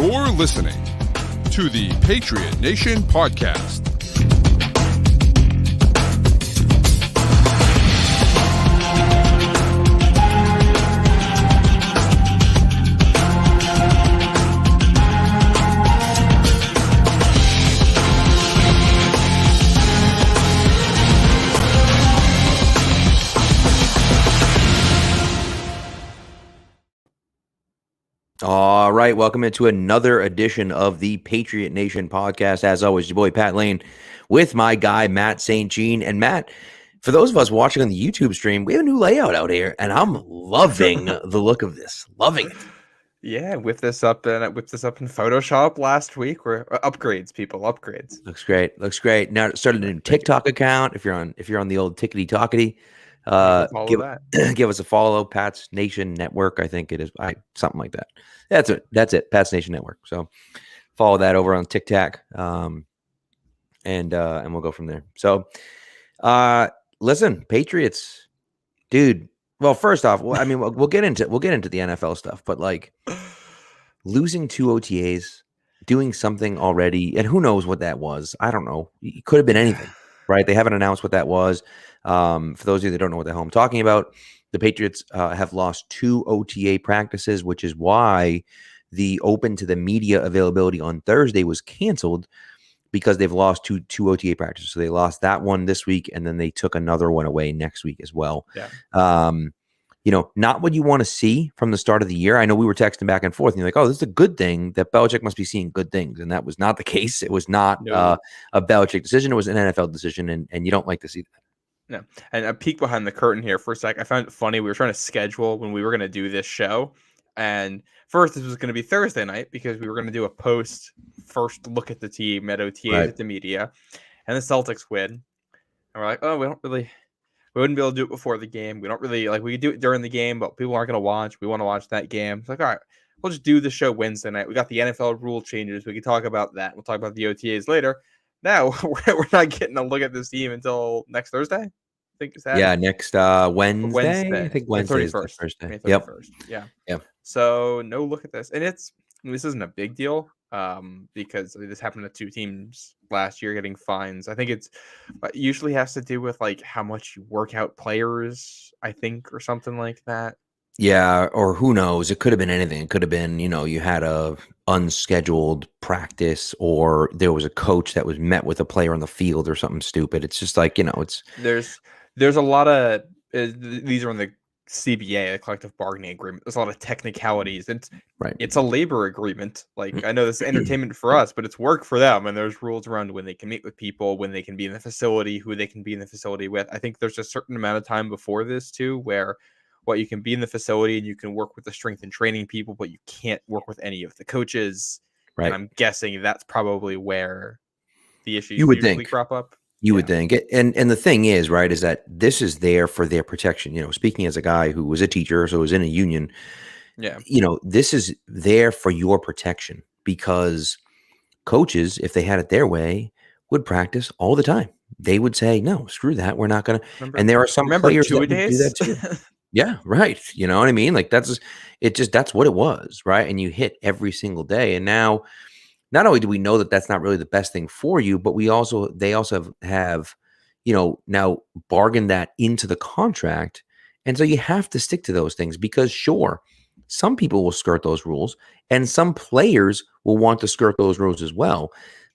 You're listening to the Patriot Nation Podcast. All right, welcome into another edition of the Patriot Nation Podcast. As always, your boy Pat Lane with my guy Matt St. Jean. And Matt, for those of us watching on the YouTube stream, we have a new layout out here, and I'm loving the look of this. Loving it. Yeah, whipped this up in Photoshop last week. We're upgrades, people, upgrades. Looks great. Looks great. Now started a new TikTok account. If you're on the old Tickety Talkety, give us a follow. Pat's Nation Network, I think it is. Something like that. That's it. Pat's Nation Network. So follow that over on TikTok, and we'll go from there. So, listen, Patriots, dude. Well, first off, I mean, we'll get into the NFL stuff, but like losing 2 OTAs, doing something already, and who knows what that was? I don't know. It could have been anything, right? They haven't announced what that was. For those of you that don't know what the hell I'm talking about, the Patriots have lost 2 OTA practices, which is why the open to the media availability on Thursday was canceled, because they've lost two OTA practices. So they lost that one this week, and then they took another one away next week as well. Yeah. Not what you want to see from the start of the year. I know we were texting back and forth, and you're like, oh, this is a good thing that Belichick must be seeing good things. And that was not the case. It was not a Belichick decision. It was an NFL decision, and you don't like to see that. No. And a peek behind the curtain here for a sec. I found it funny. We were trying to schedule when we were going to do this show. And first, this was going to be Thursday night because we were going to do a first look at the team at OTAs at the media. And the Celtics win. And we're like, oh, we wouldn't be able to do it before the game. We don't really, we could do it during the game, but people aren't going to watch. We want to watch that game. It's like, all right, we'll just do the show Wednesday night. We got the NFL rule changes. We can talk about that. We'll talk about the OTAs later. Now, we're not getting a look at this team until next Thursday. I think is that? Yeah, next Wednesday. I think Wednesday is the Thursday. May 31st. Yep. So no look at this. And this isn't a big deal because this happened to 2 teams last year getting fines. I think it usually has to do with like how much you work out players, I think, or something like that. Yeah, or who knows? It could have been anything. It could have been, you had a unscheduled practice, or there was a coach that was met with a player on the field or something stupid. It's just like, it's there's a lot of these are in the CBA, a collective bargaining agreement. There's a lot of technicalities. It's a labor agreement. Like, I know this is entertainment for us, but it's work for them. And there's rules around when they can meet with people, when they can be in the facility, who they can be in the facility with. I think there's a certain amount of time before this too, where you can be in the facility and you can work with the strength and training people, but you can't work with any of the coaches. Right. And I'm guessing that's probably where the issues usually crop up. You would think. And the thing is, right, is that this is there for their protection. Speaking as a guy who was a teacher, so was in a union, this is there for your protection, because coaches, if they had it their way, would practice all the time. They would say, no, screw that. We're not going to. And there are some players that would do that too. Yeah, right. You know what I mean? Like that's what it was, right? And you hit every single day. And now, not only do we know that that's not really the best thing for you, but they also have, now bargained that into the contract. And so you have to stick to those things, because sure, some people will skirt those rules and some players will want to skirt those rules as well,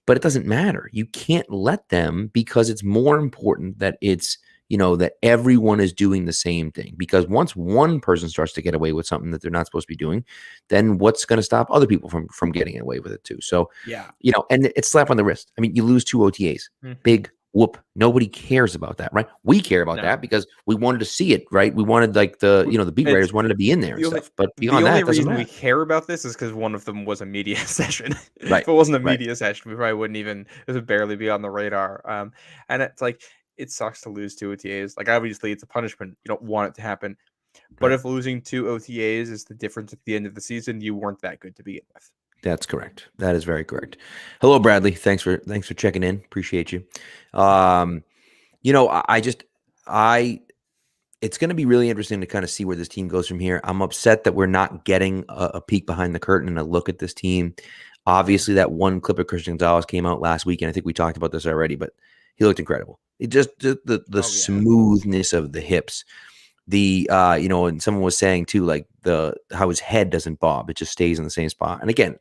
but it doesn't matter. You can't let them, because it's more important that it's, that everyone is doing the same thing. Because once one person starts to get away with something that they're not supposed to be doing, then what's going to stop other people from getting away with it too? So, and it's slap on the wrist. I mean, you lose 2 OTAs, big whoop. Nobody cares about that, right? We care about that because we wanted to see it, right? We wanted the beat writers wanted to be in there and stuff. But beyond that, the only reason we care about this is because one of them was a media session. Right. If it wasn't a media session, we probably wouldn't even, it would barely be on the radar. And it's like, it sucks to lose 2 OTAs. Like, obviously, it's a punishment. You don't want it to happen. But if losing 2 OTAs is the difference at the end of the season, you weren't that good to begin with. That's correct. That is very correct. Hello, Bradley. Thanks for checking in. Appreciate you. It's it's going to be really interesting to kind of see where this team goes from here. I'm upset that we're not getting a peek behind the curtain and a look at this team. Obviously, that one clip of Christian Gonzalez came out last week, and I think we talked about this already, but he looked incredible. It just the smoothness of the hips, and someone was saying too, like how his head doesn't bob; it just stays in the same spot. And again,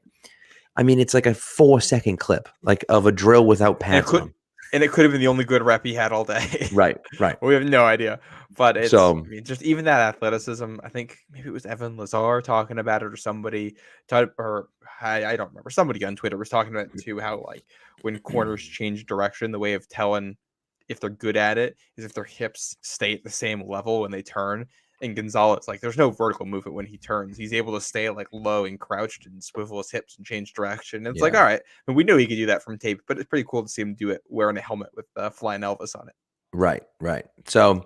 I mean, it's like a 4-second clip, like of a drill without pads on. And it could have been the only good rep he had all day. Right. We have no idea. But it's So, I mean, just even that athleticism, I think maybe it was Evan Lazar talking about it, or somebody, I don't remember. Somebody on Twitter was talking about it too, how like when corners change direction, the way of telling if they're good at it is if their hips stay at the same level when they turn. And Gonzalez, like, there's no vertical movement when he turns. He's able to stay like low and crouched and swivel his hips and change direction. And it's like, all right, I mean, we knew he could do that from tape, but it's pretty cool to see him do it wearing a helmet with Flying Elvis on it. Right. So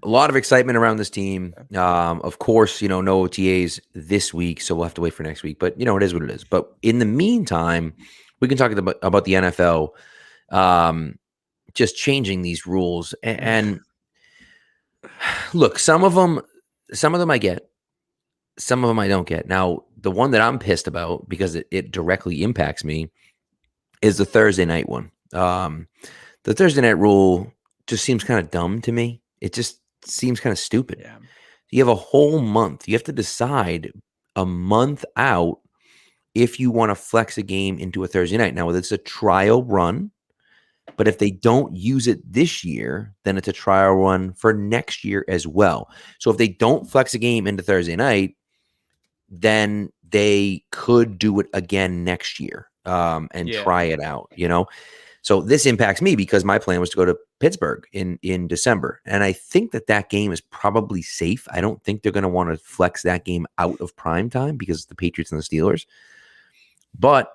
a lot of excitement around this team. Of course, no OTAs this week, so we'll have to wait for next week. But it is what it is. But in the meantime, we can talk about the NFL just changing these rules. And look, some of them I get, some of them I don't get. Now, the one that I'm pissed about because it directly impacts me is the Thursday night one. The Thursday night rule just seems kind of dumb to me. It just seems kind of stupid. Yeah. You have a whole month. You have to decide a month out if you want to flex a game into a Thursday night. Now, whether it's a trial run, but if they don't use it this year, then it's a trial run for next year as well. So if they don't flex a game into Thursday night, then they could do it again next year and try it out, So this impacts me because my plan was to go to Pittsburgh in December. And I think that game is probably safe. I don't think they're going to want to flex that game out of prime time because it's the Patriots and the Steelers. But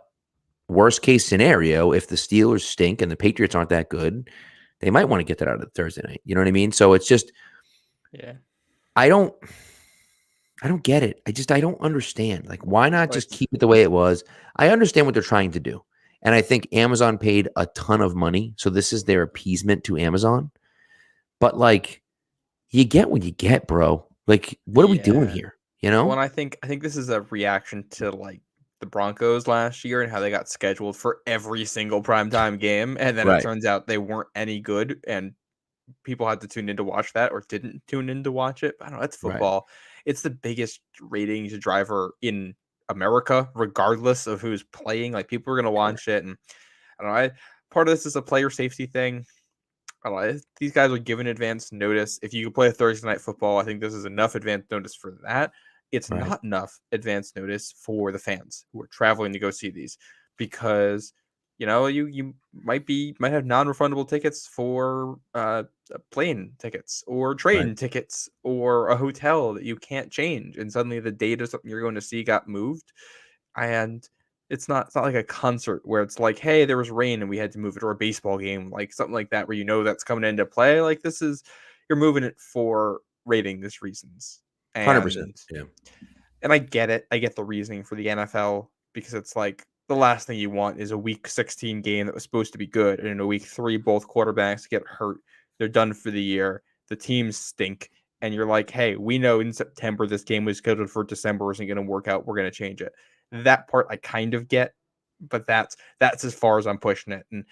worst case scenario, if the Steelers stink and the Patriots aren't that good, they might want to get that out of Thursday night. You know what I mean? So it's just, I don't get it. I don't understand. Like, why not just keep it the way it was? I understand what they're trying to do. And I think Amazon paid a ton of money. So this is their appeasement to Amazon. But like, you get what you get, bro. Like, what are we doing here? Well, and I think this is a reaction to like the Broncos last year and how they got scheduled for every single primetime game. And then it turns out they weren't any good and people had to tune in to watch that or didn't tune in to watch it. I don't know. It's football. Right. It's the biggest ratings driver in America, regardless of who's playing. Like, people are going to watch it. And I don't know. Part of this is a player safety thing. I don't know. These guys are given advance notice. If you play a Thursday night football, I think this is enough advance notice for that. It's not enough advance notice for the fans who are traveling to go see these, because you might have non-refundable tickets for plane tickets or train tickets or a hotel that you can't change, and suddenly the date of something you're going to see got moved. And it's not like a concert where it's like, hey, there was rain and we had to move it, or a baseball game, like something like that where that's coming into play. Like, this is, you're moving it for ratings reasons. 100%. Yeah. And I get it. I get the reasoning for the NFL, because it's like, the last thing you want is a week 16 game that was supposed to be good, and in a week 3, both quarterbacks get hurt. They're done for the year. The teams stink. And you're like, hey, we know in September this game was scheduled for December isn't going to work out. We're going to change it. That part I kind of get, but that's as far as I'm pushing it. And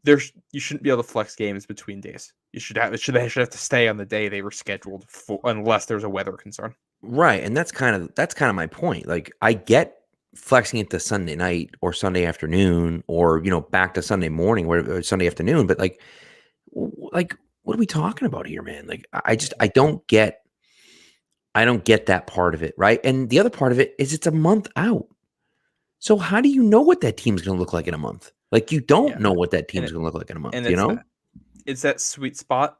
you shouldn't be able to flex games between days. They should have to stay on the day they were scheduled for, unless there's a weather concern. Right. And that's kind of my point. Like, I get flexing it to Sunday night or Sunday afternoon, or back to Sunday morning or Sunday afternoon, but like what are we talking about here, man? Like, I don't get that part of it, right? And the other part of it is it's a month out. So how do you know what that team's going to look like in a month? Like, you don't know what that team's going to look like in a month, and it's that sweet spot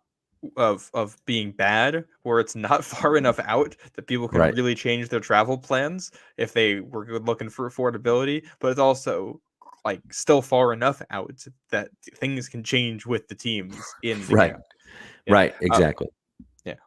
of being bad, where it's not far enough out that people can really change their travel plans if they were looking for affordability, but it's also like still far enough out that things can change with the teams in the camp. Right, exactly.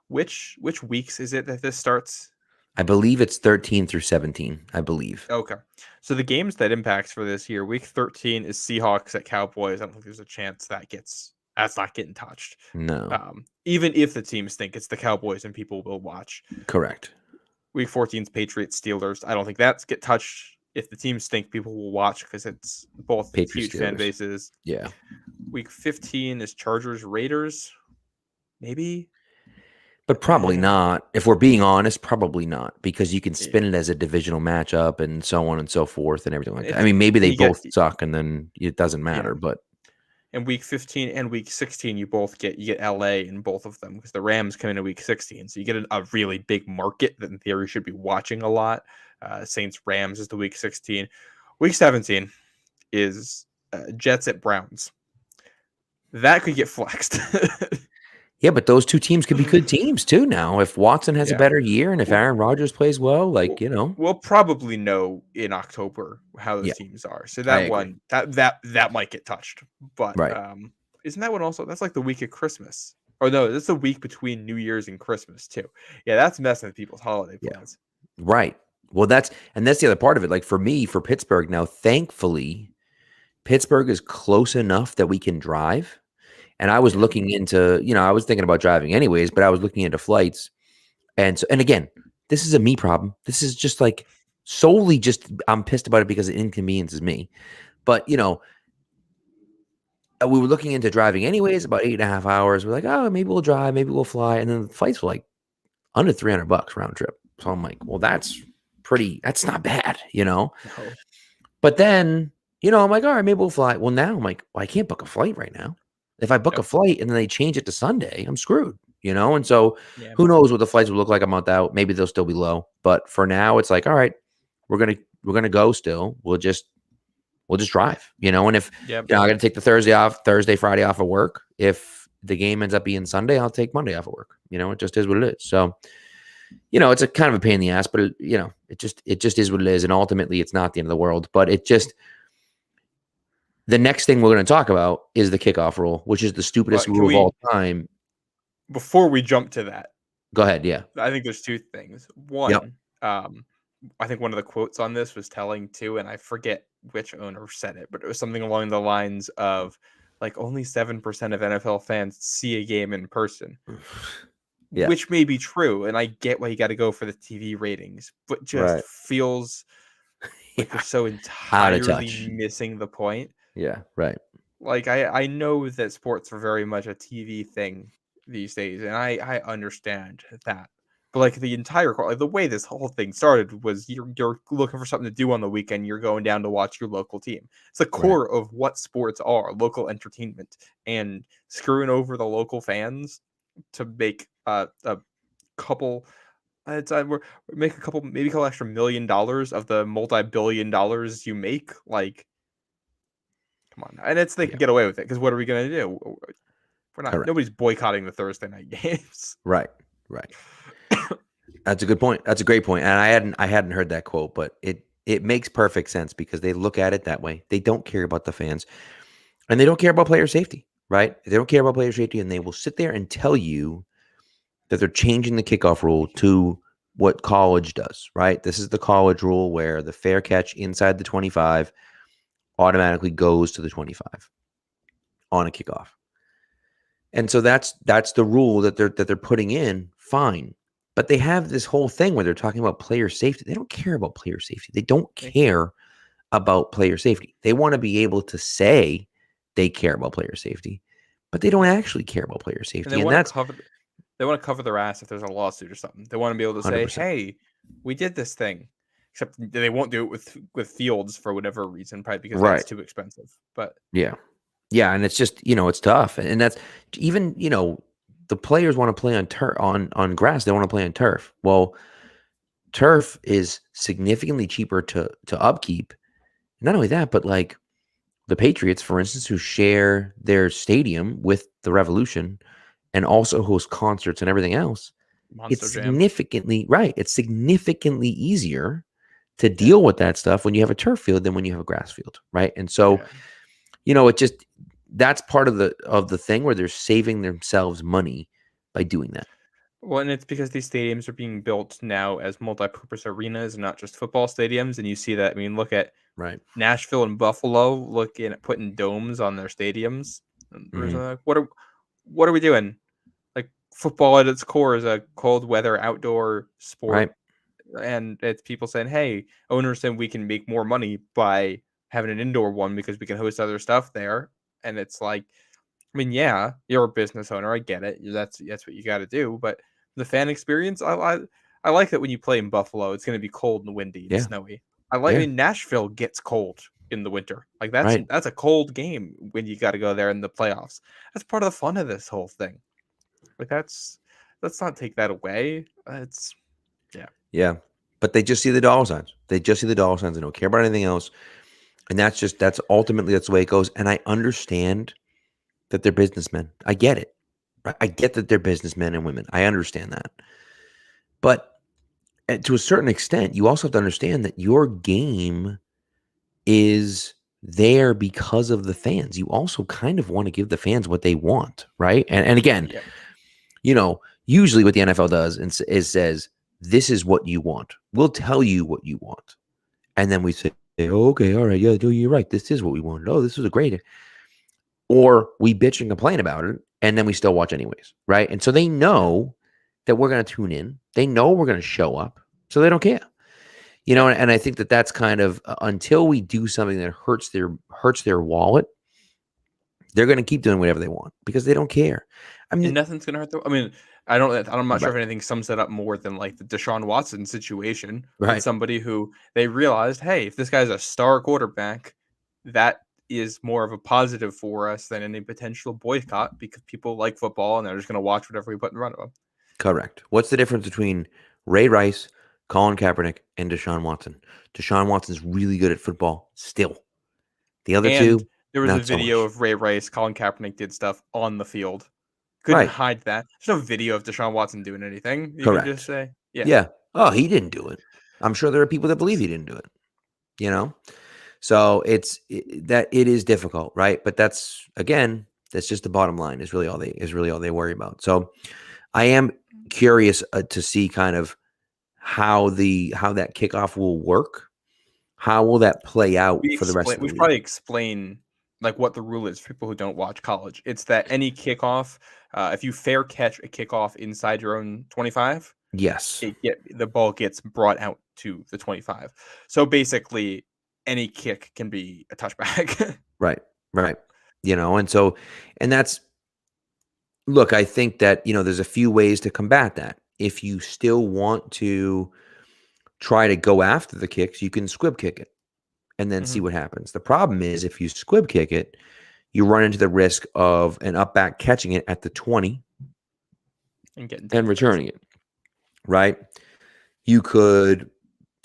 Which weeks is it that this starts? I believe it's 13 through 17, I believe. Okay. So the games that impacts for this year, week 13 is Seahawks at Cowboys. I don't think there's a chance that gets That's not getting touched. No. Even if the teams think it's the Cowboys and people will watch. Correct. Week 14's Patriots Steelers. I don't think that's get touched if the teams think people will watch because it's both Patriots, huge fan Steelers. bases. Yeah. Week 15 is Chargers Raiders. Maybe. But probably not. If we're being honest, probably not, because you can spin it as a divisional matchup and so on and so forth and everything like that. I mean, maybe they both suck and then it doesn't matter, but. And week 15 and week 16, you get LA in both of them because the Rams come into week 16. So you get a really big market that in theory should be watching a lot. Saints Rams is the week 16. Week 17 is Jets at Browns. That could get flexed. Yeah, but those two teams could be good teams too now. If Watson has a better year and if Aaron Rodgers plays well, we'll probably know in October how those teams are. So that one that might get touched. But isn't that one also? That's like the week of Christmas. Or no, that's the week between New Year's and Christmas too. Yeah, that's messing with people's holiday plans. Right. Well, that's the other part of it. Like for me, for Pittsburgh now, thankfully, Pittsburgh is close enough that we can drive. And I was looking into, I was thinking about driving anyways, but I was looking into flights. And again, this is a me problem. This is just like solely just, I'm pissed about it because it inconveniences me. But, we were looking into driving anyways, about 8.5 hours. We're like, oh, maybe we'll drive, maybe we'll fly. And then the flights were like under $300 round trip. So I'm like, well, that's not bad, No. But then, I'm like, all right, maybe we'll fly. Well, now I'm like, well, I can't book a flight right now. If I book a flight and then they change it to Sunday, I'm screwed, And so who knows what the flights will look like a month out. Maybe they'll still be low. But for now, it's like, all right, we're gonna go still. We'll just drive, And if I gotta take the Thursday, Friday off of work. If the game ends up being Sunday, I'll take Monday off of work. It just is what it is. So, it's a kind of a pain in the ass, but it just is what it is. And ultimately it's not the end of the world. But the next thing we're going to talk about is the kickoff rule, which is the stupidest rule of all time. Before we jump to that, go ahead. Yeah, I think there's two things. One, I think one of the quotes on this was telling too, and I forget which owner said it, but it was something along the lines of like only 7% of NFL fans see a game in person. Which may be true, and I get why you got to go for the TV ratings, but just feels like you're so entirely missing the point. Yeah, right. Like I know that sports are very much a TV thing these days, and I understand that. But like the entire the way this whole thing started was you're looking for something to do on the weekend. You're going down to watch your local team. It's the core of what sports are: local entertainment, and screwing over the local fans to make a couple. Make a couple extra $1 million of the multi-billion dollars you make. Like, come on, and they can get away with it because what are we gonna do? We're not. Nobody's boycotting the Thursday night games. Right. That's a good point. That's a great point. And I hadn't heard that quote, but it makes perfect sense because they look at it that way. They don't care about the fans, and they don't care about player safety. Right? They don't care about player safety, and they will sit there and tell you that they're changing the kickoff rule to what college does, right? This is the college rule where the fair catch inside the 25 automatically goes to the 25 on a kickoff. And so that's the rule that they're putting in. Fine. But they have this whole thing where they're talking about player safety. They don't care about player safety. They don't care about player safety. They want to be able to say they care about player safety, but they don't actually care about player safety. And they want to cover their ass if there's a lawsuit or something. They want to be able to say, 100%. Hey, we did this thing. Except they won't do it with Fields for whatever reason, probably because that's too expensive. But yeah. And it's just, it's tough. And that's even, the players want to play on grass. They want to play on turf. Well, turf is significantly cheaper to upkeep. Not only that, but like the Patriots, for instance, who share their stadium with the Revolution and also host concerts and everything else. It's significantly easier to deal with that stuff when you have a turf field than when you have a grass field, right? And so, it just that's part of the thing where they're saving themselves money by doing that. Well, and it's because these stadiums are being built now as multi-purpose arenas and not just football stadiums. And you see that. I mean, look at Nashville and Buffalo looking at putting domes on their stadiums. And what are we doing? Like, football at its core is a cold weather outdoor sport. Right. And it's people saying, hey, owners saying we can make more money by having an indoor one because we can host other stuff there. And it's like, I mean, yeah, you're a business owner. I get it. That's what you got to do. But the fan experience, I like that when you play in Buffalo, it's going to be cold and windy and Yeah. snowy. I mean, Nashville gets cold in the winter. Like, that's a cold game when you got to go there in the playoffs. That's part of the fun of this whole thing. Like, let's not take that away. It's Yeah. But they just see the dollar signs. They just see the dollar signs and don't care about anything else. And that's ultimately that's the way it goes. And I understand that they're businessmen. I get it. Right? I get that they're businessmen and women. I understand that. But to a certain extent, you also have to understand that your game is there because of the fans. You also kind of want to give the fans what they want, right? And again, usually what the NFL does is says, this is what you want. We'll tell you what you want. And then we say, oh, okay, all right, yeah, you're right. This is what we wanted. Oh, this was a great. Or we bitch and complain about it, and then we still watch anyways, right? And so they know that we're going to tune in. They know we're going to show up, so they don't care. And I think that's kind of until we do something that hurts their wallet, they're going to keep doing whatever they want because they don't care. I mean, and nothing's going to hurt them. I mean, I'm not sure if anything sums that up more than like the Deshaun Watson situation, right? With somebody who they realized, hey, if this guy's a star quarterback, that is more of a positive for us than any potential boycott because people like football and they're just going to watch whatever we put in front of them. Correct. What's the difference between Ray Rice, Colin Kaepernick, and Deshaun Watson? Deshaun Watson's really good at football still. The other two, there was a video of Ray Rice, Colin Kaepernick did stuff on the field. Couldn't hide that. There's no video of Deshaun Watson doing anything. You can just say, yeah. Oh, he didn't do it. I'm sure there are people that believe he didn't do it. So it is difficult, right? But that's just the bottom line. Is really all they worry about. So I am curious to see kind of how that kickoff will work. How will that play out for the rest of the league? We probably explain like what the rule is for people who don't watch college. It's that any kickoff, if you fair catch a kickoff inside your own 25, yes, the ball gets brought out to the 25. So basically, any kick can be a touchback. Right. And that's, look, I think that, there's a few ways to combat that. If you still want to try to go after the kicks, you can squib kick it and then see what happens. The problem is if you squib kick it, you run into the risk of an up back catching it at the 20 and returning it, right? You could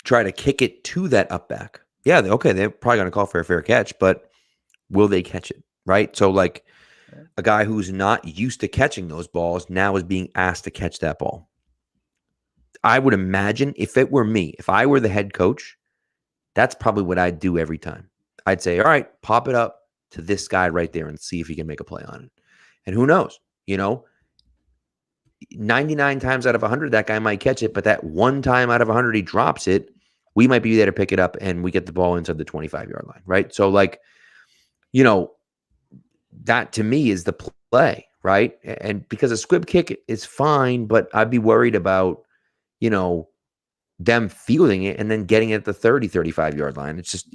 try to kick it to that up back. Yeah, okay, they're probably going to call for a fair catch, but will they catch it, right? So like a guy who's not used to catching those balls now is being asked to catch that ball. I would imagine if it were me, if I were the head coach, that's probably what I'd do every time. I'd say, all right, pop it up to this guy right there and see if he can make a play on it. And who knows, 99 times out of 100, that guy might catch it, but that one time out of 100, he drops it. We might be there to pick it up and we get the ball inside the 25-yard line, right? So like, that to me is the play, right? And because a squib kick is fine, but I'd be worried about, them fielding it and then getting it at the 30, 35-yard line. It's just,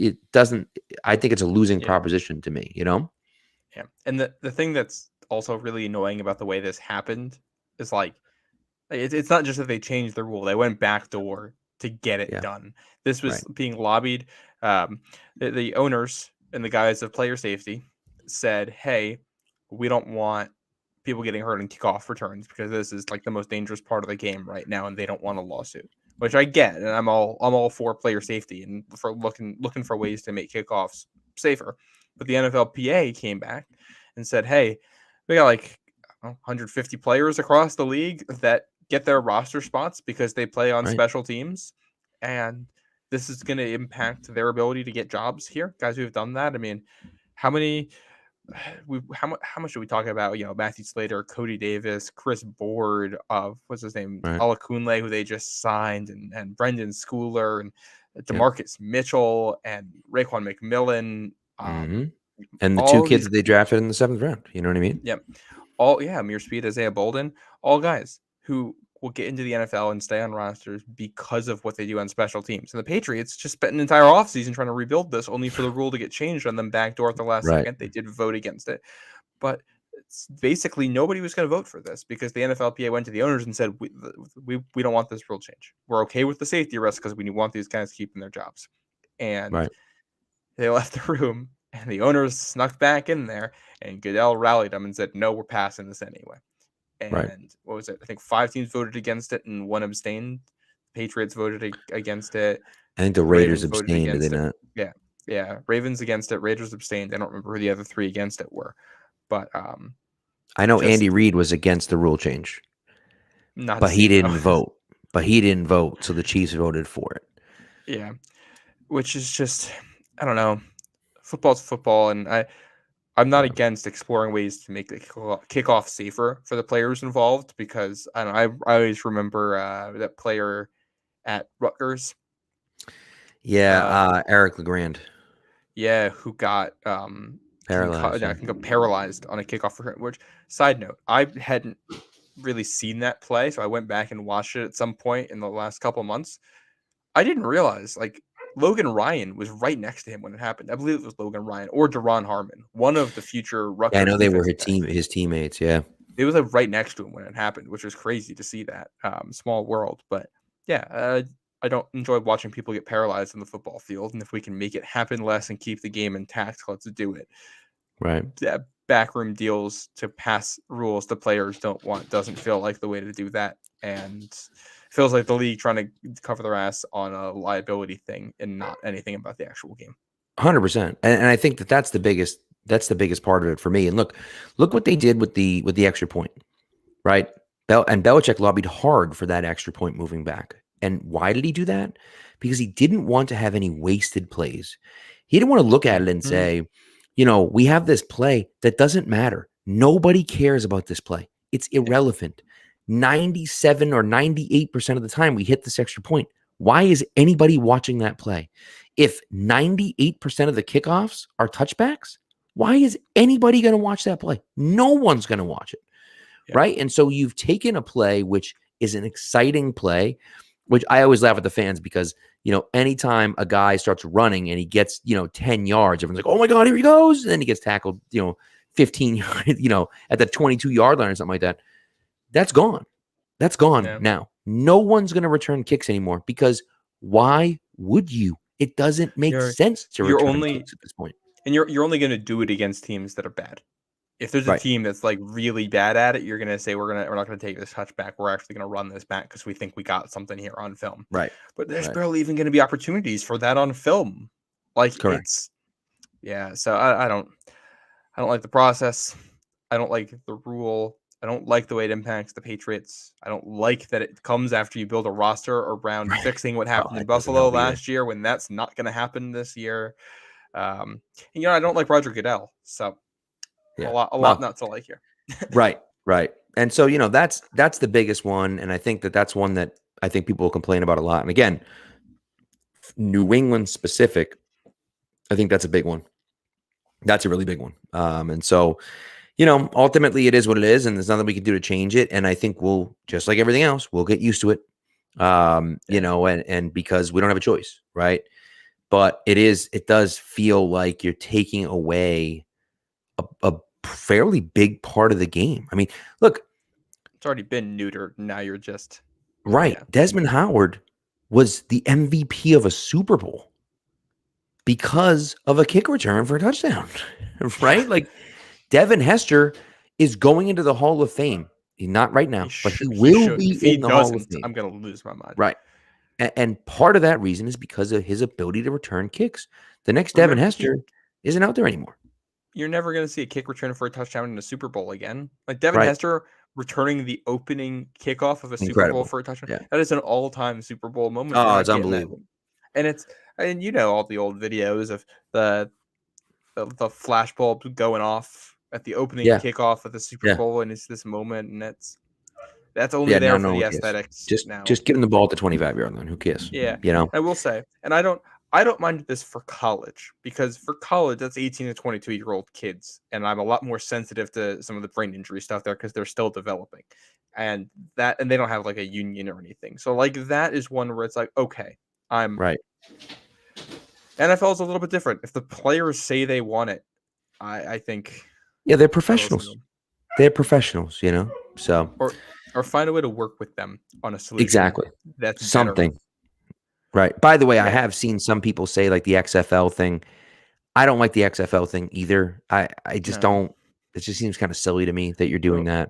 I think it's a losing proposition to me, Yeah. And the thing that's also really annoying about the way this happened is like, it's not just that they changed the rule. They went backdoor to get it done. This was being lobbied. The owners and the guys of player safety said, hey, we don't want people getting hurt in kickoff returns because this is like the most dangerous part of the game right now, and they don't want a lawsuit, which I get, and I'm all for player safety and for looking for ways to make kickoffs safer. But the NFLPA came back and said, hey, we got like 150 players across the league that get their roster spots because they play on special teams, and this is going to impact their ability to get jobs here. Guys who have done that. I mean, how much are we talking about? Matthew Slater, Cody Davis, Chris Board, what's his name, Alakunle, who they just signed, and Brendan Schooler, and DeMarcus Mitchell, and Raekwon McMillan. And the two all kids these that they drafted in the 7th round. You know what I mean? Yep. Amir Speed, Isaiah Bolden, all guys who will get into the NFL and stay on rosters because of what they do on special teams. And the Patriots just spent an entire offseason trying to rebuild this, only for the rule to get changed on them backdoor at the last Right. second. They did vote against it. But it's basically nobody was going to vote for this because the NFLPA went to the owners and said, we don't want this rule change. We're okay with the safety risk because we want these guys keeping their jobs. And they left the room, and the owners snuck back in there, and Goodell rallied them and said, no, we're passing this anyway. And what was it? I think 5 teams voted against it and 1 abstained. Patriots voted against it. I think the Raiders abstained, did they not? Yeah. Ravens against it. Raiders abstained. I don't remember who the other 3 against it were. But I know Andy Reid was against the rule change. But he didn't vote. So the Chiefs voted for it. Yeah. Which is just, I don't know. Football's football, and I'm not against exploring ways to make the kickoff safer for the players involved because I always remember that player at Rutgers. Yeah, Eric LeGrand. Yeah, who got paralyzed on a kickoff return. Which, side note, I hadn't really seen that play, so I went back and watched it at some point in the last couple of months. I didn't realize Logan Ryan was right next to him when it happened. I believe it was Logan Ryan or Deron Harmon, one of the future Rutgers. Yeah, I know they were his teammates. Yeah, it was right next to him when it happened, which was crazy to see that. Small world, but yeah, I don't enjoy watching people get paralyzed in the football field, and if we can make it happen less and keep the game intact, let's do it. Right. That backroom deals to pass rules the players don't want doesn't feel like the way to do that, and feels like the league trying to cover their ass on a liability thing and not anything about the actual game. 100%. And I think that's the biggest part of it for me. And look what they did with the extra point, right? And Belichick lobbied hard for that extra point moving back. And why did he do that? Because he didn't want to have any wasted plays. He didn't want to look at it and say, we have this play that doesn't matter. Nobody cares about this play. It's irrelevant. 97 or 98% of the time we hit this extra point. Why is anybody watching that play? If 98% of the kickoffs are touchbacks, why is anybody going to watch that play? No one's going to watch it, right? And so you've taken a play which is an exciting play, which I always laugh at the fans because, anytime a guy starts running and he gets, 10 yards, everyone's like, oh my God, here he goes. And then he gets tackled, 15 yards, at the 22-yard line or something like that. That's gone. That's gone now. No one's going to return kicks anymore because why would you? It doesn't make sense to return kicks at this point. And you're only going to do it against teams that are bad. If there's a team that's really bad at it, you're going to say we're not going to take this touchback. We're actually going to run this back because we think we got something here on film. Right. But there's barely even going to be opportunities for that on film. Correct. So I don't like the process. I don't like the rule. I don't like the way it impacts the Patriots. I don't like that it comes after you build a roster around fixing what happened in Buffalo last year when that's not going to happen this year. I don't like Roger Goodell. So a lot not to like here. Right. And so, that's the biggest one. And I think that's one that I think people will complain about a lot. And again, New England specific, I think that's a big one. That's a really big one. And so, ultimately it is what it is, and there's nothing we can do to change it. And I think we'll, just like everything else, we'll get used to it. And because we don't have a choice, right? But it does feel like you're taking away a fairly big part of the game. I mean, look, it's already been neutered. Now you're just right. Yeah. Desmond Howard was the MVP of a Super Bowl because of a kick return for a touchdown, right? Devin Hester is going into the Hall of Fame. He's not right now, but he will be in the Hall of Fame. I'm going to lose my mind. Right. And part of that reason is because of his ability to return kicks. The next Devin Hester isn't out there anymore. You're never going to see a kick return for a touchdown in a Super Bowl again. Devin Hester returning the opening kickoff of a Super Bowl for a touchdown. Yeah. That is an all-time Super Bowl moment. Oh, it's unbelievable. And all the old videos of the flash bulb going off at the opening kickoff of the Super Bowl, and it's this moment, and that's only there for the aesthetics. Just give him the ball at the 25-yard line. Who cares? Yeah, I will say, and I don't mind this for college, because for college, that's 18 to 22-year-old kids. And I'm a lot more sensitive to some of the brain injury stuff there because they're still developing. And they don't have like a union or anything. So like that is one where it's like, okay, Right. NFL is a little bit different. If the players say they want it, I think. Yeah, they're professionals. They're professionals, so. Or find a way to work with them on a solution. Exactly. That's something. Better. Right. By the way, I have seen some people say like the XFL thing. I don't like the XFL thing either. I just don't. It just seems kind of silly to me that you're doing that.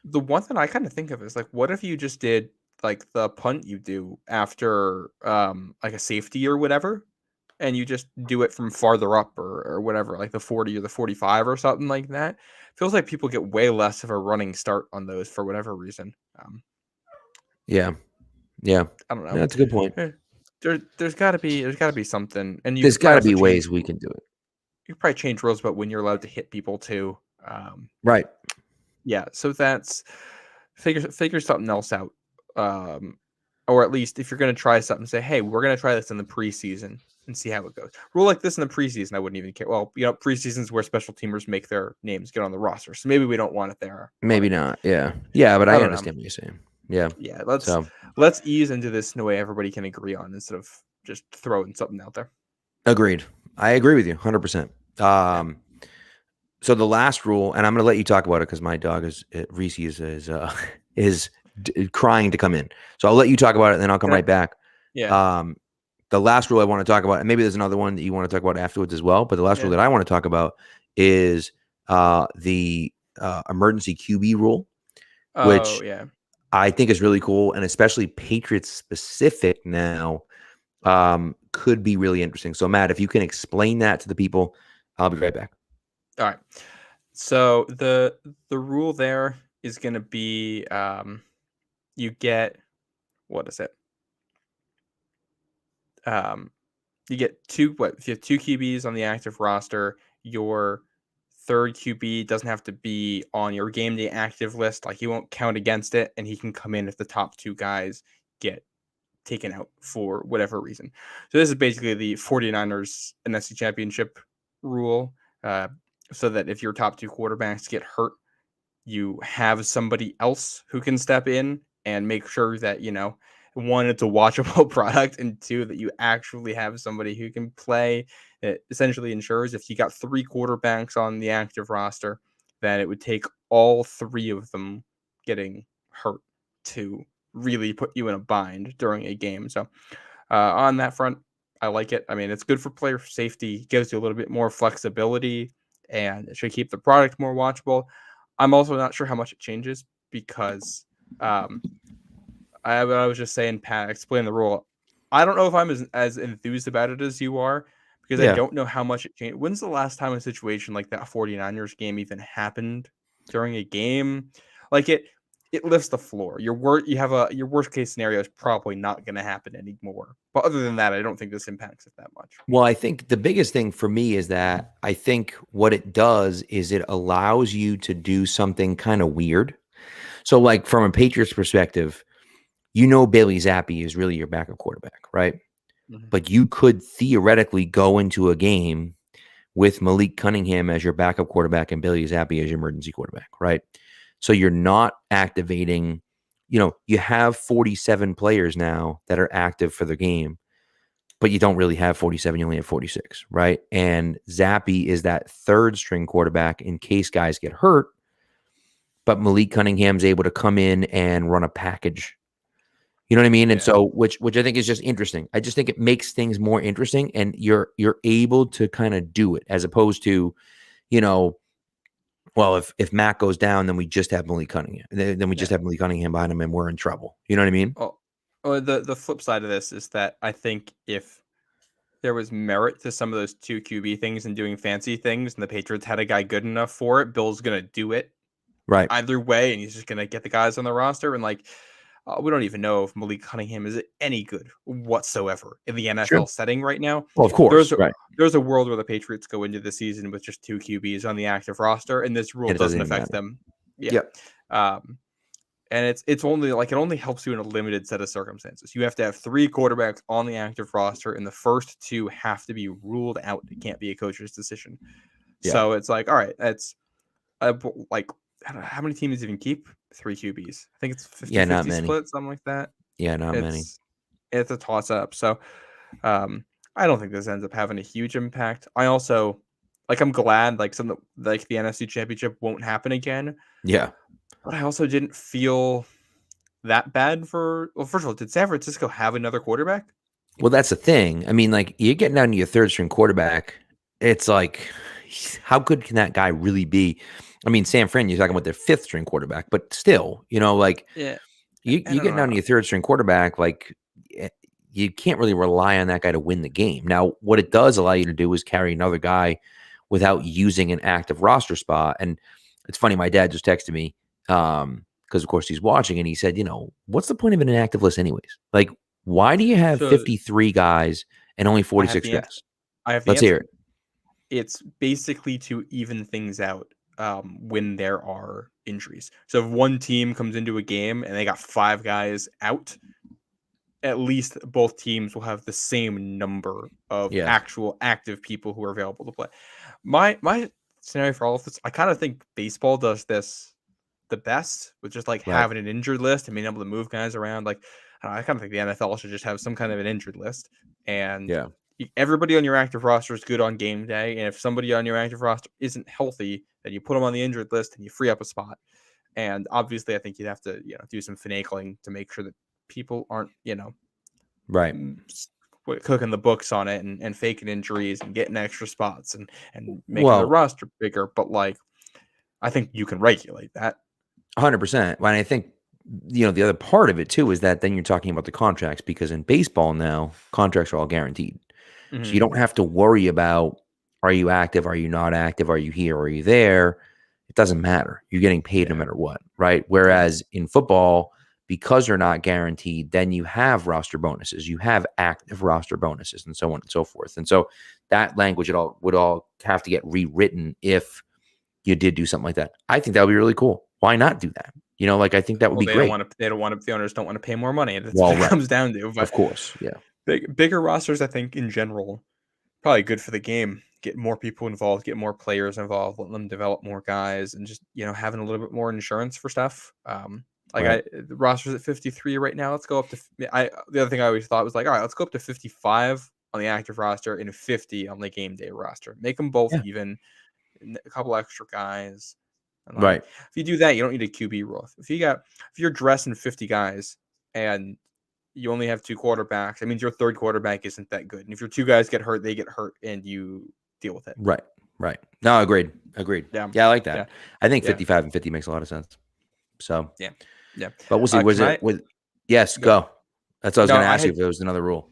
The one thing I kind of think of is like, what if you just did like the punt you do after like a safety or whatever, and you just do it from farther up or whatever, like the 40 or the 45 or something like that. Feels like people get way less of a running start on those for whatever reason. Yeah. I don't know. That's a good point. There's got to be something, and there's got to be ways we can do it. You probably change rules about when you're allowed to hit people too. Right. Yeah. So that's figure something else out. Or at least if you're going to try something, say, hey, we're going to try this in the preseason and see how it goes. Rule like this in the preseason, I wouldn't even care. Well, preseason is where special teamers make their names get on the roster. So maybe we don't want it there. Maybe not. Yeah. Yeah. But I understand what you're saying. Yeah. Yeah. Let's ease into this in a way everybody can agree on instead of just throwing something out there. Agreed. I agree with you 100%. So the last rule, and I'm going to let you talk about it because my dog Reese is crying to come in. So I'll let you talk about it and then I'll come right back. Yeah. The last rule I want to talk about, and maybe there's another one that you want to talk about afterwards as well, but the last rule that I want to talk about is the emergency QB rule, which I think is really cool, and especially Patriots specific now could be really interesting. So Matt, if you can explain that to the people, I'll be right back. All right. So the rule there is going to be you get, what is it? You get if you have two QBs on the active roster, your third QB doesn't have to be on your game day active list. Like, he won't count against it, and he can come in if the top two guys get taken out for whatever reason. So this is basically the 49ers NFC Championship rule, so that if your top two quarterbacks get hurt, you have somebody else who can step in and make sure that, one, it's a watchable product, and two, that you actually have somebody who can play. It essentially ensures if you got three quarterbacks on the active roster, that it would take all three of them getting hurt to really put you in a bind during a game. So on that front, I like it. I mean, it's good for player safety, gives you a little bit more flexibility, and it should keep the product more watchable. I'm also not sure how much it changes because I was just saying, Pat, explain the rule. I don't know if I'm as enthused about it as you are, because I don't know how much it changed. When's the last time a situation like that 49ers game even happened during a game? Like, it lifts the floor. Your worst case scenario is probably not going to happen anymore. But other than that, I don't think this impacts it that much. Well, I think the biggest thing for me is that I think what it does is it allows you to do something kind of weird. So, like, from a Patriots perspective, Bailey Zappi is really your backup quarterback, right? Mm-hmm. But you could theoretically go into a game with Malik Cunningham as your backup quarterback and Bailey Zappi as your emergency quarterback, right? So you're not activating, you have 47 players now that are active for the game, but you don't really have 47. You only have 46, right? And Zappi is that third string quarterback in case guys get hurt, but Malik Cunningham's able to come in and run a package. You know what I mean? Yeah. And so, which I think is just interesting. I just think it makes things more interesting, and you're able to kind of do it as opposed to, well, if Matt goes down, then we just have Malik Cunningham. Then we just have Malik Cunningham behind him, and we're in trouble. You know what I mean? Oh, the flip side of this is that I think if there was merit to some of those two QB things and doing fancy things, and the Patriots had a guy good enough for it, Bill's gonna do it right either way, and he's just gonna get the guys on the roster. And like, we don't even know if Malik Cunningham is any good whatsoever in the NFL setting right now. Well, of course, there's a world where the Patriots go into the season with just two QBs on the active roster, and this rule doesn't affect them. Yeah. And it's only like it only helps you in a limited set of circumstances. You have to have 3 quarterbacks on the active roster, and the first 2 have to be ruled out. It can't be a coach's decision. Yeah. So it's like, all right, that's like I don't know, how many teams even keep 3 QBs? I think it's 50-50 split, something like that. Yeah, not many. It's a toss up. So I don't think this ends up having a huge impact. I also I'm glad like the NFC Championship won't happen again. Yeah. But I also didn't feel that bad for. Well, first of all, did San Francisco have another quarterback? Well, that's the thing. I mean, like you're getting down to your 3rd string quarterback. It's like, how good can that guy really be? I mean, San Fran, you're talking about their 5th string quarterback, but still, like yeah, you get down to your 3rd string quarterback, like you can't really rely on that guy to win the game. Now, what it does allow you to do is carry another guy without using an active roster spot. And it's funny, my dad just texted me because of course he's watching, and he said, what's the point of an inactive list anyways? Like, why do you have 53 guys and only 46 guys? Let's hear it. It's basically to even things out when there are injuries. So if one team comes into a game and they got 5 guys out, at least both teams will have the same number of actual active people who are available to play. My scenario for all of this, I kind of think baseball does this the best with just having an injured list and being able to move guys around. I kind of think the NFL should just have some kind of an injured list, and everybody on your active roster is good on game day. And if somebody on your active roster isn't healthy, then you put them on the injured list and you free up a spot. And obviously, I think you'd have to do some finagling to make sure that people aren't cooking the books on it and faking injuries and getting extra spots and making the roster bigger. But I think you can regulate that. 100%. And I think, the other part of it too is that then you're talking about the contracts, because in baseball now, contracts are all guaranteed. Mm-hmm. So you don't have to worry about, are you active? Are you not active? Are you here? Are you there? It doesn't matter. You're getting paid no matter what, right? Whereas in football, because they're not guaranteed, then you have roster bonuses, you have active roster bonuses, and so on and so forth. And so that language would all have to get rewritten if you did do something like that. I think that would be really cool. Why not do that? I think that would be great. The owners don't want to pay more money. That's what it comes down to. But of course, yeah. Bigger rosters, I think, in general, probably good for the game. Get more people involved, get more players involved, let them develop more guys, and just having a little bit more insurance for stuff. The roster's at 53 right now. Let's go up to. The other thing I always thought was all right, let's go up to 55 on the active roster and 50 on the game day roster. Make them both even. A couple extra guys. Right. If you do that, you don't need a QB rule. If you're dressing 50 guys and you only have 2 quarterbacks, it means your 3rd quarterback isn't that good. And if your 2 guys get hurt, they get hurt, and you deal with it. Right. No, agreed. Yeah, I like that. Yeah. I think 55 and 50 makes a lot of sense. So yeah. But we'll see. Yes, go. That's what I was going to ask you if there was another rule.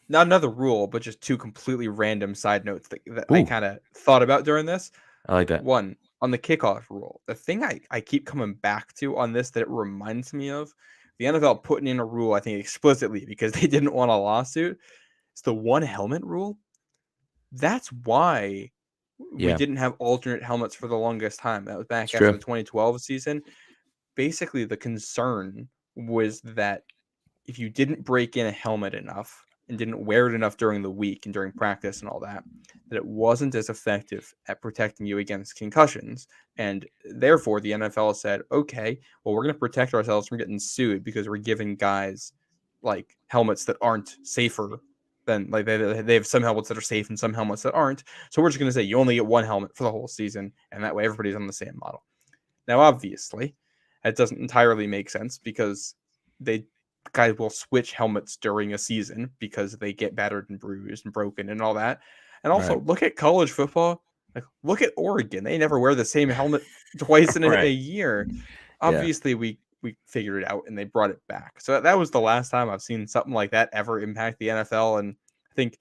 Not another rule, but just 2 completely random side notes that I kind of thought about during this. I like that. One, on the kickoff rule, the thing I keep coming back to on this that it reminds me of, the NFL putting in a rule, I think explicitly because they didn't want a lawsuit, it's the 1 helmet rule. That's why we didn't have alternate helmets for the longest time. That was back after the 2012 season. Basically, the concern was that if you didn't break in a helmet enough and didn't wear it enough during the week and during practice and all that it wasn't as effective at protecting you against concussions. And therefore, the NFL said, okay, well, we're going to protect ourselves from getting sued because we're giving guys helmets that aren't safer than they have some helmets that are safe and some helmets that aren't. So we're just going to say you only get 1 helmet for the whole season. And that way everybody's on the same model. Now, obviously, that doesn't entirely make sense because guys will switch helmets during a season because they get battered and bruised and broken and all that. And also look at college football. Look at Oregon. They never wear the same helmet twice in a year. Obviously, we figured it out and they brought it back. So that was the last time I've seen something like that ever impact the NFL. And I think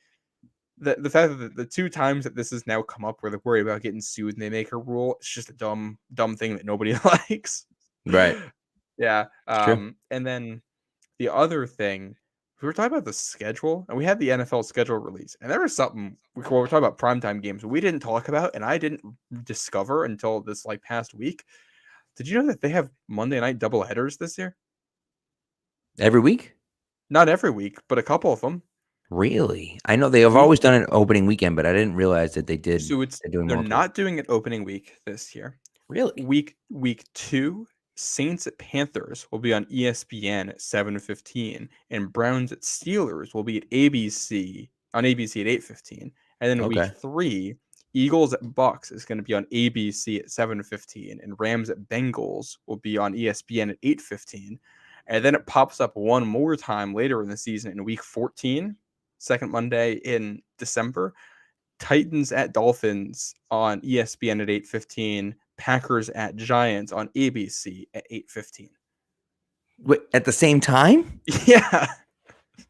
the fact that the 2 times that this has now come up where they worry about getting sued and they make a rule, it's just a dumb thing that nobody likes. Right. Yeah. And then the other thing, we were talking about the schedule, and we had the NFL schedule release, and there was something we were talking about primetime games we didn't talk about, and I didn't discover until this past week. Did you know that they have Monday night doubleheaders this year? Every week? Not every week, but a couple of them. Really? I know they have always done an opening weekend, but I didn't realize that they did. So they're not doing it opening week this year. Really? Week 2, Saints at Panthers will be on ESPN at 7:15, and Browns at Steelers will be at ABC at 8:15. And then week 3, Eagles at Bucks is going to be on ABC at 7:15, and Rams at Bengals will be on ESPN at 8:15. And then it pops up one more time later in the season in week 14, second Monday in December. Titans at Dolphins on ESPN at 8:15. Packers at Giants on ABC at 8:15. Wait, at the same time? Yeah.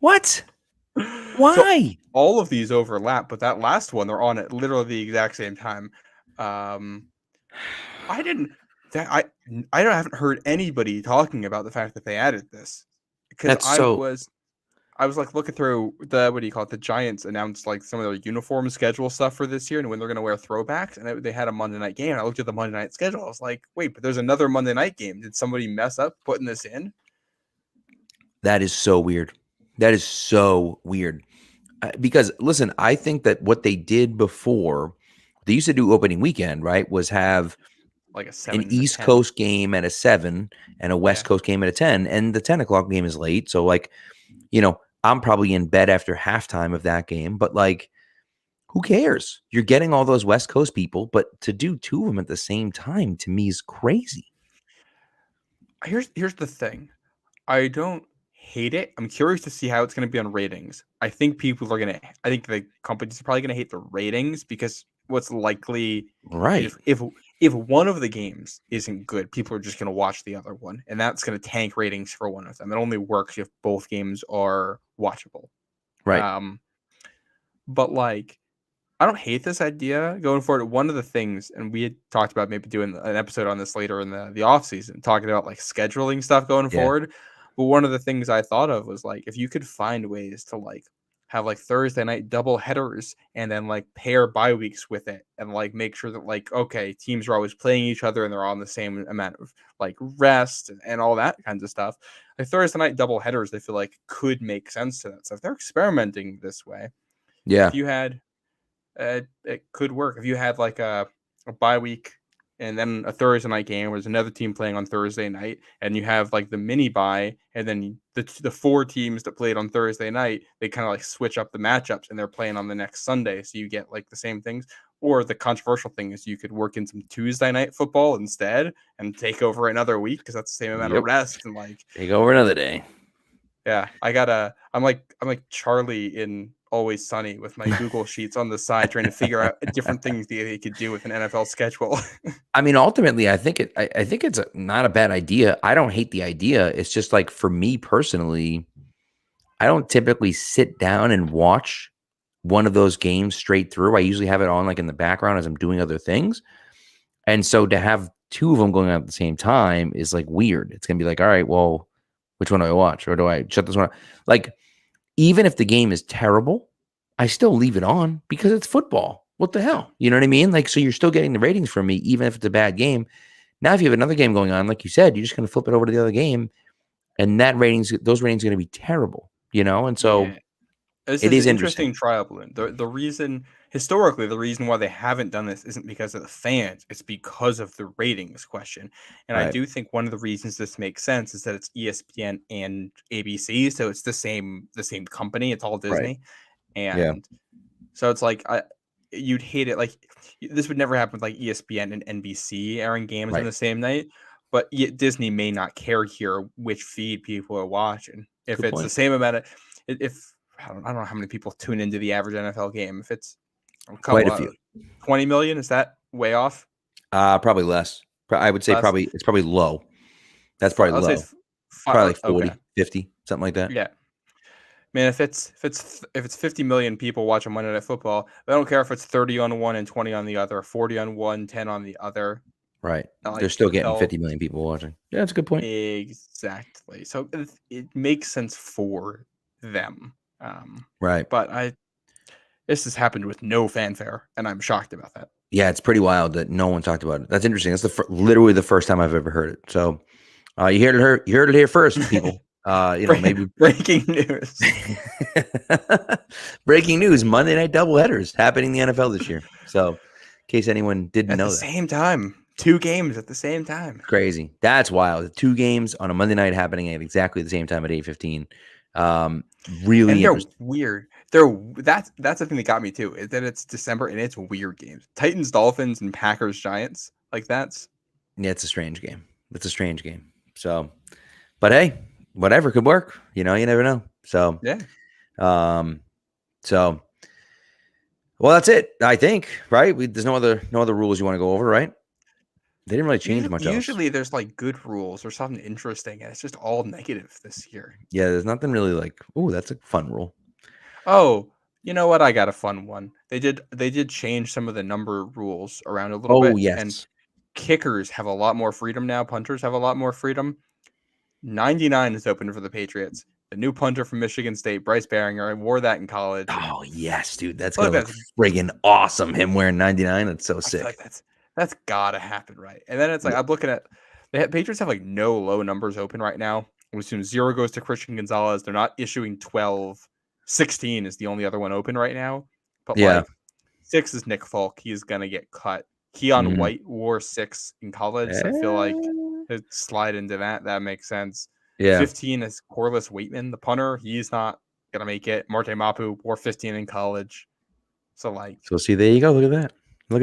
What? Why? So all of these overlap, but that last one, they're on at literally the exact same time. I haven't heard anybody talking about the fact that they added this, because I was like looking through the Giants announced like some of their uniform schedule stuff for this year and when they're going to wear throwbacks, and they had a Monday night game. And I looked at the Monday night schedule. I was like, wait, but there's another Monday night game. Did somebody mess up putting this in? That is so weird. That is so weird. Because listen, I think that what they did before, they used to do opening weekend, right? Was have like an East Coast game at a 7 and a West Coast game at a 10, and the 10 o'clock game is late. So like, I'm probably in bed after halftime of that game, but like, who cares? You're getting all those West Coast people, but to do 2 of them at the same time to me is crazy. Here's the thing. I don't hate it. I'm curious to see how it's going to be on ratings. I think the companies are probably going to hate the ratings, because what's likely, right, if one of the games isn't good, people are just going to watch the other one, and that's going to tank ratings for one of them. It only works if both games are watchable. Right. But like, I don't hate this idea going forward. One of the things, and we had talked about maybe doing an episode on this later in the off season, talking about like scheduling stuff going forward. But one of the things I thought of was like, if you could find ways to like have like Thursday night double headers and then like pair bye weeks with it, and like make sure that like, okay, teams are always playing each other and they're on the same amount of like rest and all that kinds of stuff. Like Thursday night double headers, they feel like could make sense to that stuff. They're experimenting this way. Yeah. If you had, it could work. If you had like a bye week and then a Thursday night game where there's another team playing on Thursday night, and you have like the mini bye, and then the 4 teams that played on Thursday night, they kind of like switch up the matchups and they're playing on the next Sunday. So you get like the same things. Or the controversial thing is you could work in some Tuesday night football instead and take over another week, because that's the same amount of rest, and like take over another day. Yeah, I'm like Charlie in Always Sunny with my Google Sheets on the side, trying to figure out different things that he could do with an NFL schedule. I mean, ultimately, I think it's not a bad idea. I don't hate the idea. It's just like, for me personally, I don't typically sit down and watch one of those games straight through. I usually have it on like in the background as I'm doing other things. And so to have 2 of them going on at the same time is like weird. It's going to be like, all right, well, which one do I watch? Or do I shut this one off? Like, even if the game is terrible, I still leave it on because it's football. What the hell? You know what I mean? Like, so you're still getting the ratings from me, even if it's a bad game. Now, if you have another game going on, like you said, you're just going to flip it over to the other game, and those ratings are going to be terrible, And so it is interesting trial balloon. The reason, historically, the reason why they haven't done this isn't because of the fans. It's because of the ratings question. And I do think one of the reasons this makes sense is that it's ESPN and ABC, so it's the same company. It's all Disney, and so it's like you'd hate it. Like, this would never happen with like ESPN and NBC airing games on the same night. But Disney may not care here which feed people are watching. If it's the same amount of, if I don't know how many people tune into the average NFL game. If it's quite a few, 20 million, is that way off? Probably less. I would say it's probably low. That's probably low. Probably like 40, 50, something like that. Yeah. Man, if it's 50 million people watching Monday Night Football, I don't care if it's 30 on one and 20 on the other, 40 on one, 10 on the other. Right. They're still getting 50 million people watching. Yeah, that's a good point. Exactly. So it makes sense for them. Right. But this has happened with no fanfare, and I'm shocked about that. Yeah, it's pretty wild that no one talked about it. That's interesting. That's literally the first time I've ever heard it. So you heard it here first, people. Maybe breaking news. Breaking news: Monday night doubleheaders happening in the NFL this year. So, in case anyone didn't know, at the same time, 2 games at the same time. Crazy. That's wild. 2 games on a Monday night happening at exactly the same time at 8:15. Really and they're interesting. weird. That's the thing that got me too, is that it's December and it's weird games. Titans, Dolphins, and Packers, Giants. Like it's a strange game. It's a strange game. So, but hey, whatever could work. You never know. So yeah. So, well, that's it. I think, right? There's no other rules you want to go over, right? They didn't really change much else. Usually there's like good rules or something interesting, and it's just all negative this year. Yeah, there's nothing really like, oh, that's a fun rule. Oh, you know what? I got a fun one. They did change some of the number rules around a little bit. Yes. And kickers have a lot more freedom now. Punters have a lot more freedom. 99 is open for the Patriots. The new punter from Michigan State, Bryce Baringer, I wore that in college. Oh, yes, dude. That's going to look friggin' awesome, him wearing 99. That's so sick. Like that's got to happen, right? And then it's like, I'm looking at, Patriots have like no low numbers open right now. We assume 0 goes to Christian Gonzalez. They're not issuing 12. 16 is the only other one open right now. But like 6 is Nick Folk. He's going to get cut. Keon White wore 6 in college. So I feel like it slide into that. That makes sense. Yeah. 15 is Corliss Waitman, the punter. He's not going to make it. Marte Mapu wore 15 in college. So see, there you go. Look at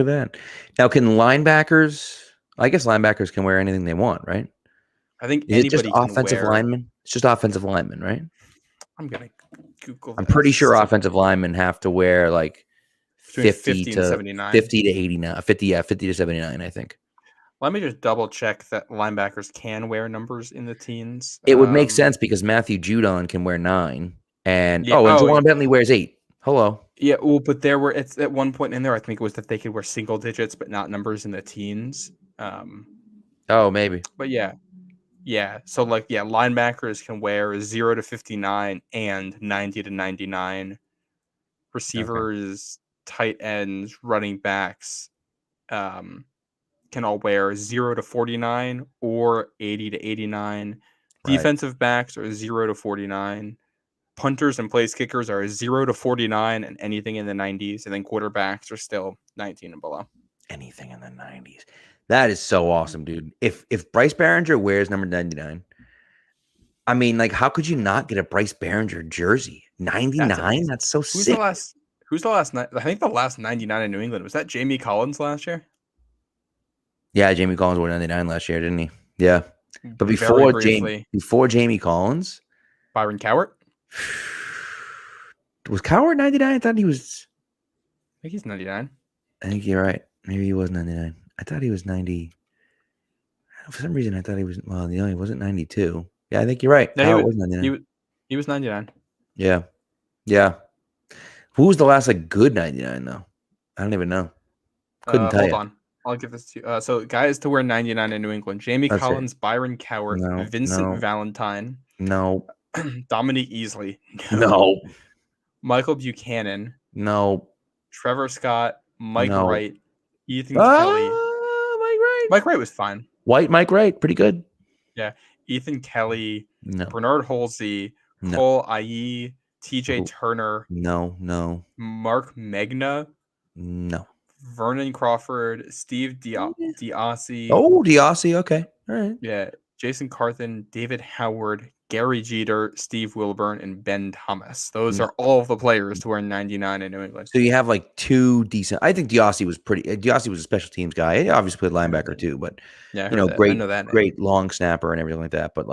that. Now, can linebackers, I guess linebackers can wear anything they want, right? I think anybody just can offensive linemen. It's just offensive linemen, right? I'm going to Google I'm pretty sure offensive linemen have to wear like 50 to 79. 50 to 89, 50 to 79, I think. Let me just double check that linebackers can wear numbers in the teens. It would make sense because Matthew Judon can wear 9, and Juwan Bentley wears 8. Hello. Yeah, well, but it's at one point in there, I think it was that they could wear single digits but not numbers in the teens. Maybe. But yeah. So linebackers can wear 0 to 59 and 90 to 99. Receivers, tight ends, running backs, can all wear 0 to 49 or 80 to 89. Right. Defensive backs are 0 to 49. Punters and place kickers are 0 to 49 and anything in the 90s. And then quarterbacks are still 19 and below. Anything in the 90s. That is so awesome, dude. If Bryce Baringer wears number 99, I mean, like, how could you not get a Bryce Baringer jersey? 99? That's so sick. Who's the last? I think the last 99 in New England, was that Jamie Collins last year? Yeah, Jamie Collins wore 99 last year, didn't he? Yeah. But before Jamie Collins, Byron Cowart? Was Cowart 99? I thought he was. I think he's 99. I think you're right. Maybe he was 99. I thought he was 90. For some reason, I thought he was. Well, he wasn't 92. Yeah, I think you're right. No, he was 99. He was 99. Yeah. Who was the last good 99 though? I don't even know. Couldn't tell you. Hold on. I'll give this to you. So guys to wear 99 in New England: Jamie Collins, Byron Cowart, Vincent Valentine. No. Dominique Easley. No. Michael Buchanan. No. Trevor Scott. Mike Wright. Ethan Kelly. Mike Wright. Mike Wright was fine. Mike Wright, pretty good. Yeah. Ethan Kelly. No. Bernard Holsey. Cole Ayi. TJ Turner. No. Mark Megna. No. Vernon Crawford. Steve Diassi. Oh, Diassi. Okay. All right. Yeah. Jason Carthen. David Howard. Gary Jeter, Steve Wilburn, and Ben Thomas. Those are all of the players to wear 99 in New England. So you have 2 decent. I think Diassi was Diassi was a special teams guy. He obviously played linebacker too, but great long snapper and everything like that. But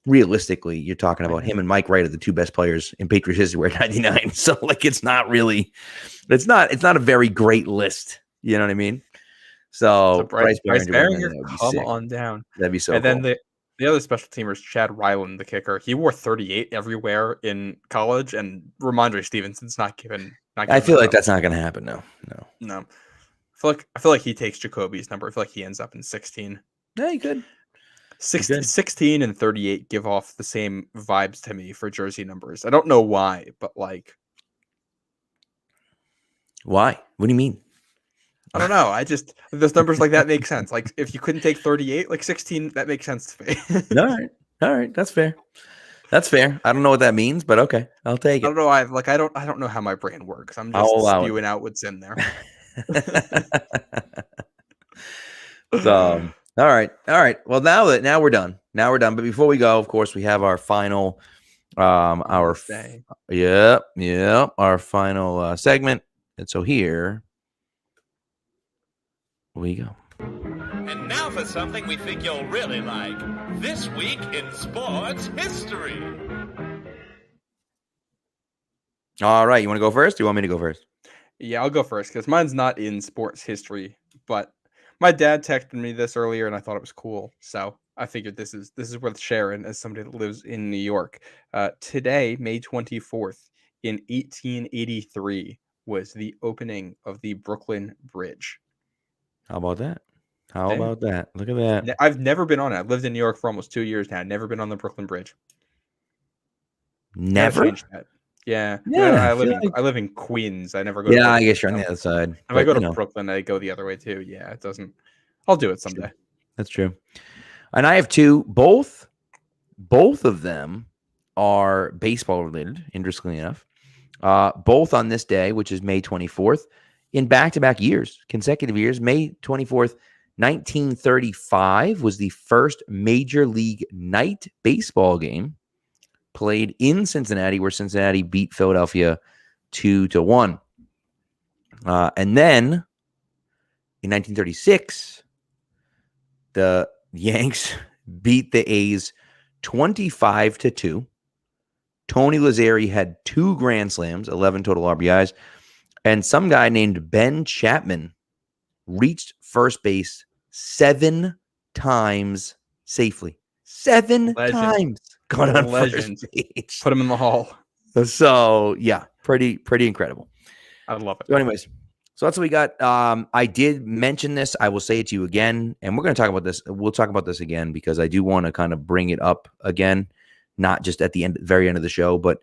realistically, you're talking about him and Mike Wright are the 2 best players in Patriots history wear 99. So it's not a very great list. You know what I mean? So Bryce Baringer, come on down. That'd be so. And then the other special teamer is Chad Ryland, the kicker. He wore 38 everywhere in college, and Ramondre Stevenson's not given. I feel like that's not going to happen. No. I feel like he takes Jacoby's number. I feel like he ends up in 16. Yeah, he could. 16 and 38 give off the same vibes to me for jersey numbers. I don't know why, but why? What do you mean? I don't know. Those numbers like that make sense. Like if you couldn't take 38, like 16, that makes sense to me. All right. That's fair. That's fair. I don't know what that means, but okay, I'll take it. I don't know. I don't know how my brain works. I'm just spewing out what's in there. So, all right. Well, now we're done. But before we go, of course, we have our final, our final segment. And so here we go. And now for something we think you'll really like. This week in sports history. All right. You want to go first? Or you want me to go first? Yeah, I'll go first because mine's not in sports history, but my dad texted me this earlier and I thought it was cool. So I figured this is worth sharing as somebody that lives in New York. Today, May 24th, in 1883, was the opening of the Brooklyn Bridge. How about that? Look at that. I've never been on it. I've lived in New York for almost 2 years now. Never been on the Brooklyn Bridge. Never? Yeah. Yeah. I live in Queens. I never go. Yeah, I guess you're on the other side. If I go to Brooklyn, I go the other way too. Yeah, it doesn't. I'll do it someday. That's true. And I have two. Both of them are baseball related, interestingly enough. Both on this day, which is May 24th, in back-to-back years, consecutive years. May 24th, 1935 was the first Major League night baseball game played in Cincinnati, where Cincinnati beat Philadelphia 2-1. And then in 1936, the Yanks beat the A's 25-2. Tony Lazzeri had 2 grand slams, 11 total RBIs, and some guy named Ben Chapman reached first base 7 times safely. 7 times. Got on first base. Put him in the hall. So yeah, pretty incredible. I love it. So anyways, so that's what we got. I did mention this. I will say it to you again, and we're going to talk about this. We'll talk about this again because I do want to kind of bring it up again, not just at the very end of the show, but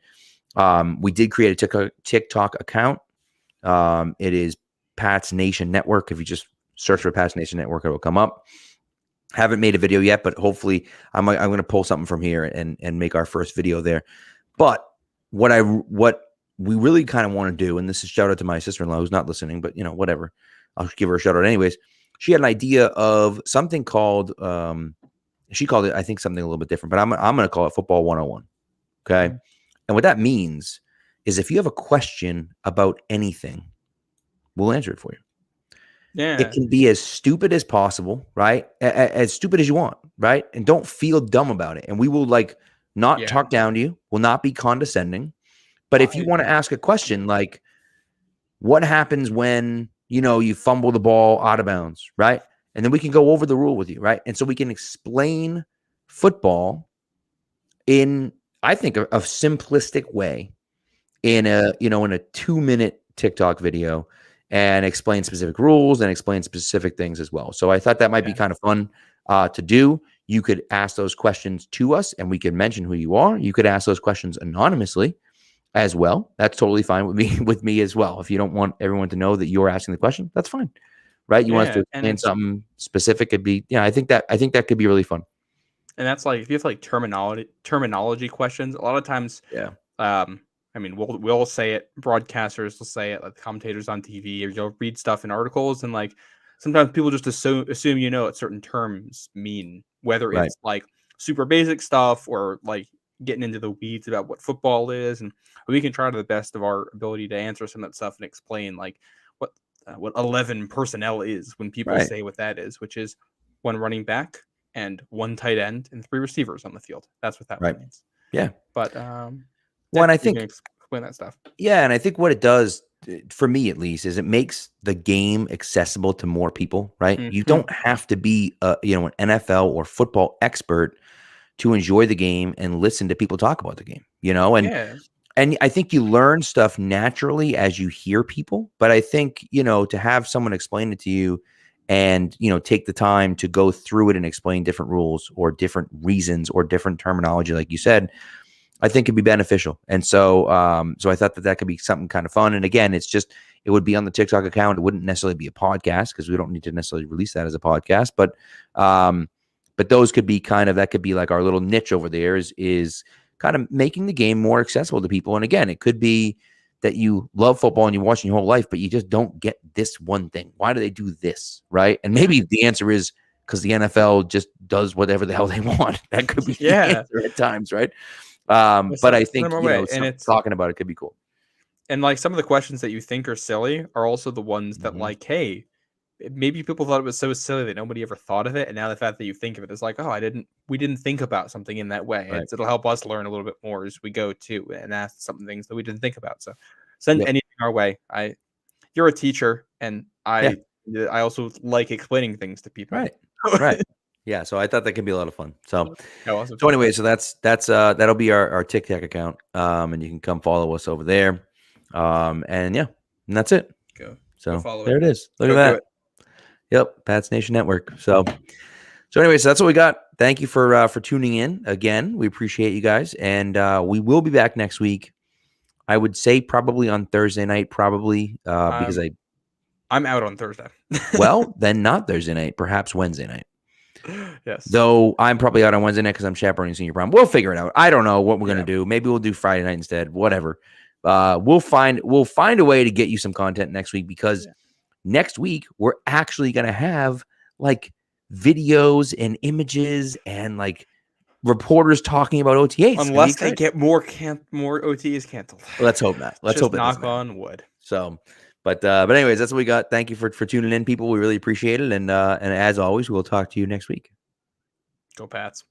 we did create a TikTok account. It is Pat's Nation Network. If you just search for Pat's Nation Network, it will come up. Haven't made a video yet, but hopefully I'm going to pull something from here and make our first video there. But what we really kind of want to do, and this is shout out to my sister-in-law who's not listening, but whatever, I'll give her a shout out anyways. She had an idea of something called, she called it, I think, something a little bit different, but I'm going to call it Football 101. Okay. Mm-hmm. And what that means is if you have a question about anything, we'll answer it for you. Yeah. It can be as stupid as possible, right? As stupid as you want, right? And don't feel dumb about it. And we will not talk down to you. Will not be condescending. But if you want to ask a question like, what happens when, you fumble the ball out of bounds, right? And then we can go over the rule with you, right? And so we can explain football in, I think, a simplistic way in a 2-minute TikTok video and explain specific rules and explain specific things as well. So I thought that might be kind of fun to do. You could ask those questions to us and we could mention who you are. You could ask those questions anonymously as well. That's totally fine with me as well. If you don't want everyone to know that you're asking the question, that's fine. Right? You want us to explain something specific, it'd be, I think that could be really fun. And that's if you have terminology questions, a lot of times, we'll say it, broadcasters will say it, like the commentators on TV, or you'll read stuff in articles, and sometimes people just assume what certain terms mean, whether it's super basic stuff or getting into the weeds about what football is, and we can try to the best of our ability to answer some of that stuff and explain what 11 personnel is when people say what that is, which is 1 running back and 1 tight end and 3 receivers on the field. That's what that means. Yeah. But and I think explain that stuff. Yeah, and I think what it does, for me at least, is it makes the game accessible to more people, right? Mm-hmm. You don't have to be an NFL or football expert to enjoy the game and listen to people talk about the game, and I think you learn stuff naturally as you hear people. But I think, to have someone explain it to you and, take the time to go through it and explain different rules or different reasons or different terminology, like you said, I think could be beneficial. And so, so I thought that could be something kind of fun. And again, it would be on the TikTok account. It wouldn't necessarily be a podcast because we don't need to necessarily release that as a podcast. But those could be that could be like our little niche over there is kind of making the game more accessible to people. And again, it could be that you love football and you're watching your whole life, but you just don't get this one thing. Why do they do this? Right. And maybe the answer is because the NFL just does whatever the hell they want. That could be the answer at times. Right. But I think, talking about it could be cool. And like some of the questions that you think are silly are also the ones that like, hey, maybe people thought it was so silly that nobody ever thought of it. And now the fact that you think of it is like, oh, we didn't think about something in that way. Right. It'll help us learn a little bit more as we go too and ask some things that we didn't think about. So send anything our way. You're a teacher and I also like explaining things to people. Right. Right. Yeah. So I thought that could be a lot of fun. So anyway, so that's that'll be our TikTok account. And you can come follow us over there. And that's it. Go follow there it is. Look at that. Yep, Pats Nation Network. So anyway, so that's what we got. Thank you for tuning in again. We appreciate you guys, and we will be back next week. I would say probably on Thursday night, because I'm out on Thursday. Well, then not Thursday night, perhaps Wednesday night. Yes. Though I'm probably out on Wednesday night because I'm chaperoning senior prom. We'll figure it out. I don't know what we're gonna do. Maybe we'll do Friday night instead. Whatever. We'll find a way to get you some content next week because. Next week, we're actually going to have like videos and images and like reporters talking about OTAs. Unless they get more OTAs canceled. Let's hope not. Let's hope knock on wood. So, but anyways, that's what we got. Thank you for tuning in, people. We really appreciate it. And as always, we'll talk to you next week. Go Pats.